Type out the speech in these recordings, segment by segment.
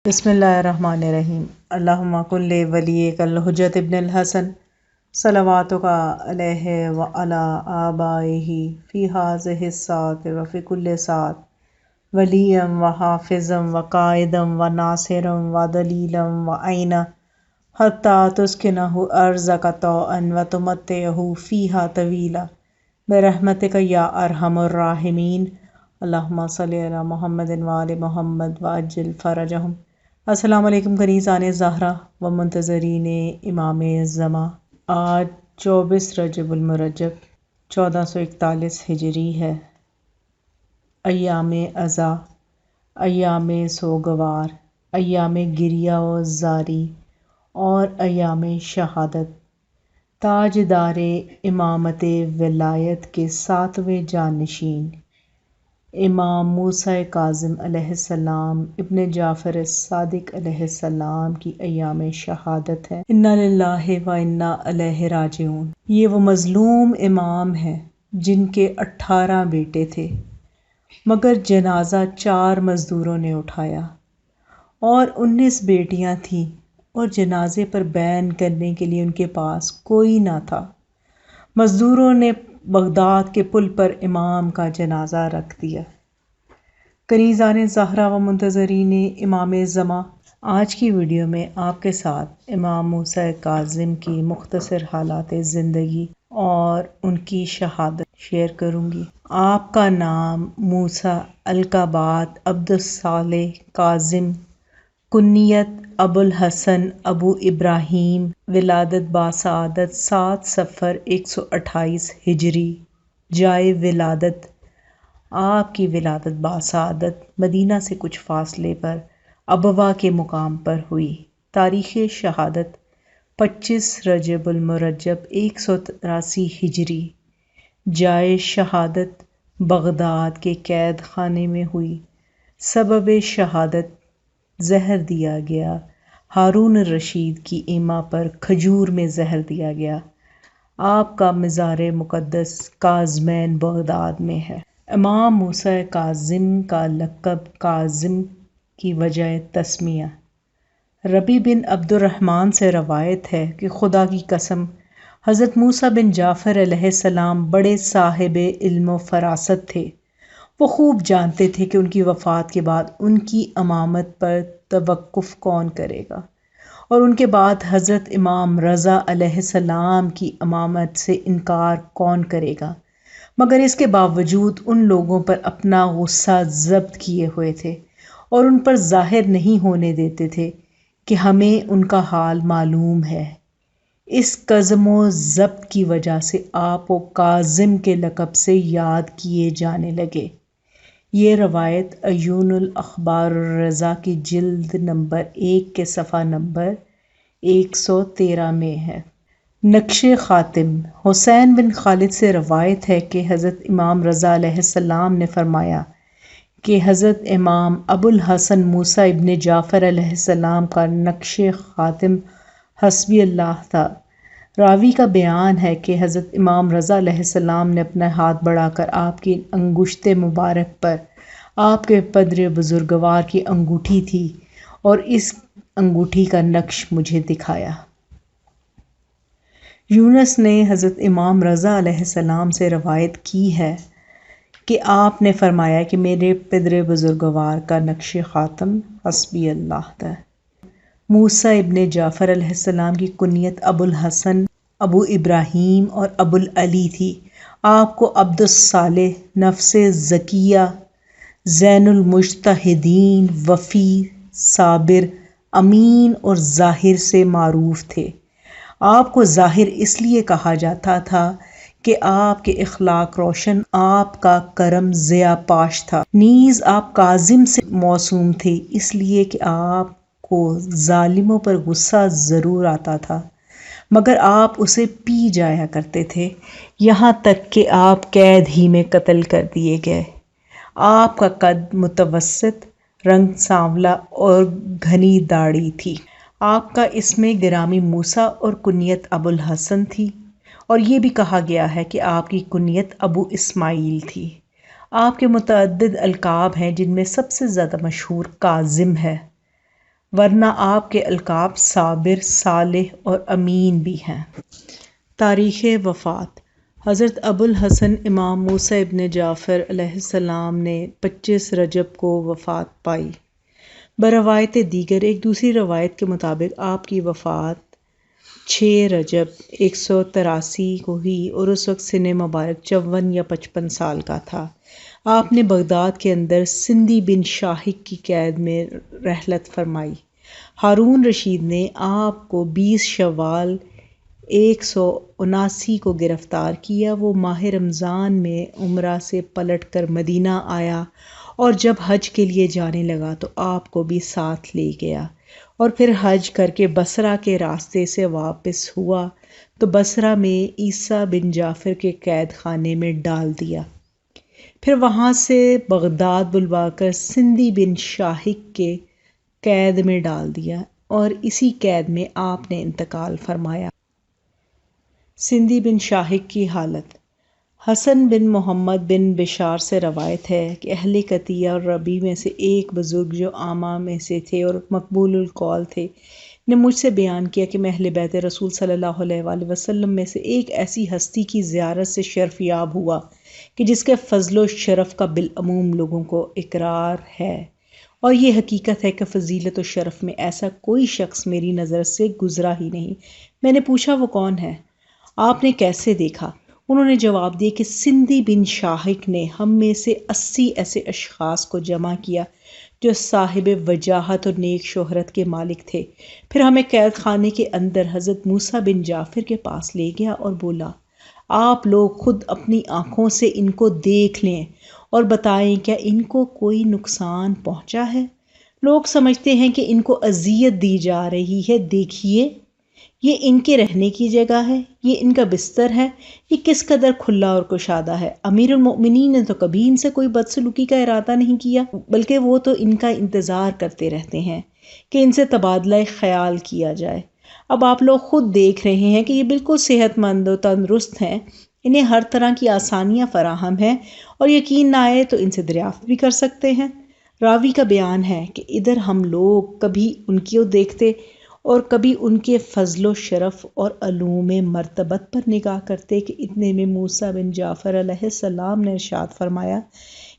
بسم اللہ الرحمن الرحیم۔ اللہم کل ولیک الحجۃ ابن الحسن صلواتک علیہ وعلی آبائہ فی ہذہ الساعۃ وفی کل ساعۃ ولیا وحافظا وقائدا وناصرا ودلیلا وعینا حتی تسکنہ ارضک طوعا وتمتعہ فیہا طویلا برحمتک یا ارحم الراحمین۔ اللہم صلی علی محمد وآل محمد وعجل فرجہم۔ السلام علیکم کنیزان زہرا و منتظرین امام زماں۔ آج 24 رجب المرجب 1441 ہجری ہے۔ ایام عزا، ایام سوگوار، ایام گریہ و زاری اور ایام شہادت۔ تاجدار امامت ولایت کے 7ویں جانشین امام موسیٰ کاظم علیہ السلام ابن جعفر الصادق علیہ السلام کی ایام شہادت ہے۔ انا للہ و انا الیہ راجعون۔ یہ وہ مظلوم امام ہیں جن کے 18 بیٹے تھے، مگر جنازہ 4 مزدوروں نے اٹھایا، اور 19 بیٹیاں تھیں اور جنازے پر بیان کرنے کے لیے ان کے پاس کوئی نہ تھا۔ مزدوروں نے بغداد کے پل پر امام کا جنازہ رکھ دیا۔ کنیزان زہرا و منتظرین امام زماں، آج کی ویڈیو میں آپ کے ساتھ امام موسیٰ کاظم کی مختصر حالات زندگی اور ان کی شہادت شیئر کروں گی۔ آپ کا نام موسیٰ القابات عبد الصالح کاظم، کنیت ابو الحسن ابو ابراہیم، ولادت باسعادت 7 صفر 128 ہجری، جائے ولادت۔ آپ کی ولادت باسعادت مدینہ سے کچھ فاصلے پر ابوا کے مقام پر ہوئی۔ تاریخ شہادت 25 رجب المرجب 183 ہجری، جائے شہادت بغداد کے قید خانے میں ہوئی۔ سبب شہادت زہر دیا گیا۔ ہارون الرشید کی ایما پر کھجور میں زہر دیا گیا۔ آپ کا مزار مقدس کاظمین بغداد میں ہے۔ امام موسیٰ کاظم کا لقب کاظم کی وجہ تسمیہ۔ ربیع بن عبد الرحمن سے روایت ہے کہ خدا کی قسم، حضرت موسیٰ بن جعفر علیہ السلام بڑے صاحب علم و فراست تھے۔ وہ خوب جانتے تھے کہ ان کی وفات کے بعد ان کی امامت پر توقف کون کرے گا، اور ان کے بعد حضرت امام رضا علیہ السلام کی امامت سے انکار کون کرے گا، مگر اس کے باوجود ان لوگوں پر اپنا غصہ ضبط کیے ہوئے تھے اور ان پر ظاہر نہیں ہونے دیتے تھے کہ ہمیں ان کا حال معلوم ہے۔ اس قزم و ضبط کی وجہ سے آپ کو کاظم کے لقب سے یاد کیے جانے لگے۔ یہ روایت عیون الاخبار الرضا کی جلد نمبر 1 کے صفحہ نمبر 113 میں ہے۔ نقش خاتم حسین بن خالد سے روایت ہے کہ حضرت امام رضا علیہ السلام نے فرمایا کہ حضرت امام ابو الحسن موسیٰ ابن جعفر علیہ السلام کا نقش خاتم حسبی اللہ تھا۔ راوی کا بیان ہے کہ حضرت امام رضا علیہ السلام نے اپنا ہاتھ بڑھا کر آپ کی انگشت مبارک پر آپ کے پدر بزرگوار کی انگوٹھی تھی اور اس انگوٹھی کا نقش مجھے دکھایا۔ یونس نے حضرت امام رضا علیہ السلام سے روایت کی ہے کہ آپ نے فرمایا کہ میرے پدر بزرگوار کا نقش خاتم حسبی اللہ تھا۔ موسیٰ ابن جعفر علیہ السلام کی کنیت ابو الحسن ابو ابراہیم اور ابو العلی تھی۔ آپ کو عبد الصالح، نفس زکیہ، زین المجتہدین، وفی، صابر، امین اور ظاہر سے معروف تھے۔ آپ کو ظاہر اس لیے کہا جاتا تھا کہ آپ کے اخلاق روشن، آپ کا کرم ضیاء پاش تھا۔ نیز آپ کاظم سے موسوم تھے، اس لیے کہ آپ کو ظالموں پر غصہ ضرور آتا تھا، مگر آپ اسے پی جایا کرتے تھے، یہاں تک کہ آپ قید ہی میں قتل کر دیے گئے۔ آپ کا قد متوسط، رنگ سانولا اور گھنی داڑھی تھی۔ آپ کا اسم گرامی موسیٰ اور کنیت ابو الحسن تھی، اور یہ بھی کہا گیا ہے کہ آپ کی کنیت ابو اسماعیل تھی۔ آپ کے متعدد القاب ہیں جن میں سب سے زیادہ مشہور کاظم ہے۔ ورنہ آپ کے القاب صابر، صالح اور امین بھی ہیں۔ تاریخ وفات: حضرت ابوالحسن امام موسیٰ ابن جعفر علیہ السلام نے 25 رجب کو وفات پائی۔ بروایت دیگر ایک دوسری روایت کے مطابق آپ کی وفات 6 رجب 183 کو ہوئی اور اس وقت سن مبارک 54 یا 55 سال کا تھا۔ آپ نے بغداد کے اندر سندی بن شاہق کی قید میں رحلت فرمائی۔ ہارون رشید نے آپ کو 20 شوال 179 کو گرفتار کیا۔ وہ ماہ رمضان میں عمرہ سے پلٹ کر مدینہ آیا اور جب حج کے لیے جانے لگا تو آپ کو بھی ساتھ لے گیا، اور پھر حج کر کے بصرہ کے راستے سے واپس ہوا تو بصرہ میں عیسیٰ بن جعفر کے قید خانے میں ڈال دیا۔ پھر وہاں سے بغداد بلوا کر سندی بن شاہق کے قید میں ڈال دیا اور اسی قید میں آپ نے انتقال فرمایا۔ سندی بن شاہق کی حالت: حسن بن محمد بن بشار سے روایت ہے کہ اہل قطیع اور ربی میں سے ایک بزرگ جو عامہ میں سے تھے اور مقبول القول تھے نے مجھ سے بیان کیا کہ میں اہل بیت رسول صلی اللہ علیہ وآلہ وسلم میں سے ایک ایسی ہستی کی زیارت سے شرف یاب ہوا کہ جس کے فضل و شرف کا بالعموم لوگوں کو اقرار ہے، اور یہ حقیقت ہے کہ فضیلت و شرف میں ایسا کوئی شخص میری نظر سے گزرا ہی نہیں۔ میں نے پوچھا وہ کون ہے؟ آپ نے کیسے دیکھا؟ انہوں نے جواب دیا کہ سندی بن شاہق نے ہم میں سے 80 ایسے اشخاص کو جمع کیا جو صاحب وجاہت اور نیک شہرت کے مالک تھے۔ پھر ہمیں قید خانے کے اندر حضرت موسیٰ بن جعفر کے پاس لے گیا اور بولا، آپ لوگ خود اپنی آنکھوں سے ان کو دیکھ لیں اور بتائیں کیا ان کو کوئی نقصان پہنچا ہے؟ لوگ سمجھتے ہیں کہ ان کو اذیت دی جا رہی ہے، دیکھیے یہ ان کے رہنے کی جگہ ہے، یہ ان کا بستر ہے، یہ کس قدر کھلا اور کشادہ ہے۔ امیر المؤمنین نے تو کبھی ان سے کوئی بدسلوکی کا ارادہ نہیں کیا، بلکہ وہ تو ان کا انتظار کرتے رہتے ہیں کہ ان سے تبادلہ خیال کیا جائے۔ اب آپ لوگ خود دیکھ رہے ہیں کہ یہ بالکل صحت مند و تندرست ہیں، انہیں ہر طرح کی آسانیاں فراہم ہیں، اور یقین نہ آئے تو ان سے دریافت بھی کر سکتے ہیں۔ راوی کا بیان ہے کہ ادھر ہم لوگ کبھی ان کو دیکھتے اور کبھی ان کے فضل و شرف اور علوم مرتبت پر نگاہ کرتے کہ اتنے میں موسیٰ بن جعفر علیہ السلام نے ارشاد فرمایا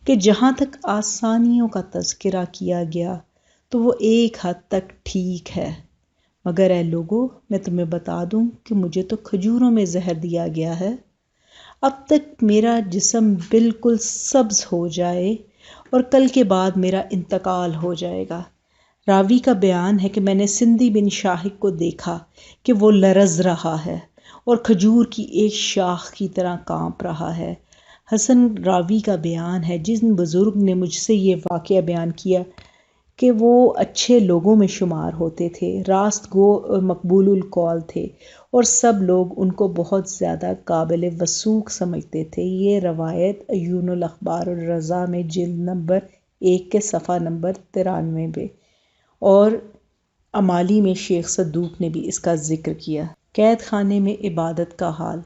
کہ جہاں تک آسانیوں کا تذکرہ کیا گیا تو وہ ایک حد تک ٹھیک ہے، مگر اے لوگو میں تمہیں بتا دوں کہ مجھے تو کھجوروں میں زہر دیا گیا ہے، اب تک میرا جسم بالکل سبز ہو جائے اور کل کے بعد میرا انتقال ہو جائے گا۔ راوی کا بیان ہے کہ میں نے سندی بن شاہق کو دیکھا کہ وہ لرز رہا ہے اور کھجور کی ایک شاخ کی طرح کانپ رہا ہے۔ حسن راوی کا بیان ہے جن بزرگ نے مجھ سے یہ واقعہ بیان کیا کہ وہ اچھے لوگوں میں شمار ہوتے تھے، راست گو اور مقبول القول تھے، اور سب لوگ ان کو بہت زیادہ قابل وثوق سمجھتے تھے۔ یہ روایت عیون الاخبار الرضا میں جلد نمبر 1 کے صفحہ نمبر 93 میں اور امالی میں شیخ صدوق نے بھی اس کا ذکر کیا۔ قید خانے میں عبادت کا حال: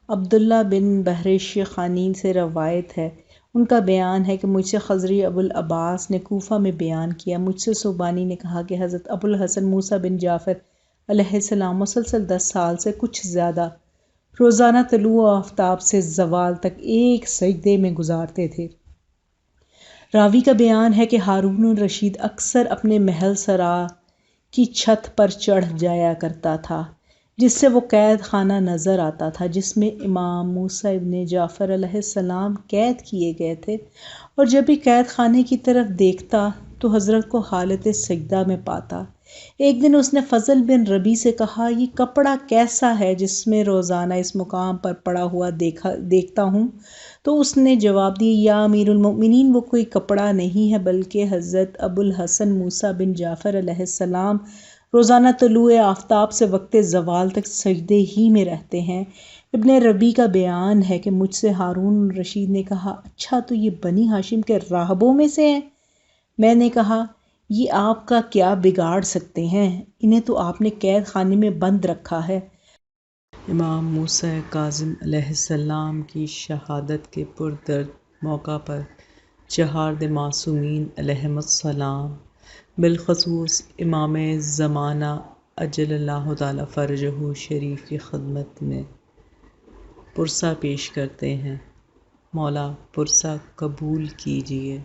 عبداللہ بن بحر شیخانی سے روایت ہے، ان کا بیان ہے کہ مجھ سے خضری ابو العباس نے کوفہ میں بیان کیا، مجھ سے صوبانی نے کہا کہ حضرت ابوالحسن موسیٰ بن جعفر علیہ السلام مسلسل 10 سال سے کچھ زیادہ روزانہ طلوع آفتاب سے زوال تک ایک سجدے میں گزارتے تھے۔ راوی کا بیان ہے کہ ہارون الرشید اکثر اپنے محل سرا کی چھت پر چڑھ جایا کرتا تھا، جس سے وہ قید خانہ نظر آتا تھا جس میں امام موسیٰ ابن جعفر علیہ السلام قید کیے گئے تھے، اور جب بھی قید خانے کی طرف دیکھتا تو حضرت کو حالت سجدہ میں پاتا۔ ایک دن اس نے فضل بن ربی سے کہا، یہ کپڑا کیسا ہے جس میں روزانہ اس مقام پر پڑا ہوا دیکھتا ہوں؟ تو اس نے جواب دیا، یا امیر المؤمنین وہ کوئی کپڑا نہیں ہے بلکہ حضرت ابوالحسن موسیٰ بن جعفر علیہ السلام روزانہ طلوع آفتاب سے وقت زوال تک سجدے ہی میں رہتے ہیں۔ ابن ربی کا بیان ہے کہ مجھ سے ہارون الرشید نے کہا، اچھا تو یہ بنی ہاشم کے راہبوں میں سے ہیں؟ میں نے کہا، یہ آپ کا کیا بگاڑ سکتے ہیں، انہیں تو آپ نے قید خانے میں بند رکھا ہے۔ امام موسیٰ کاظم علیہ السلام کی شہادت کے پردرد موقع پر چہارد معصومین علیہم السلام بالخصوص امام زمانہ اجل اللہ تعالیٰ فرجہ شریف کی خدمت میں پرسہ پیش کرتے ہیں۔ مولا پرسہ قبول کیجیے۔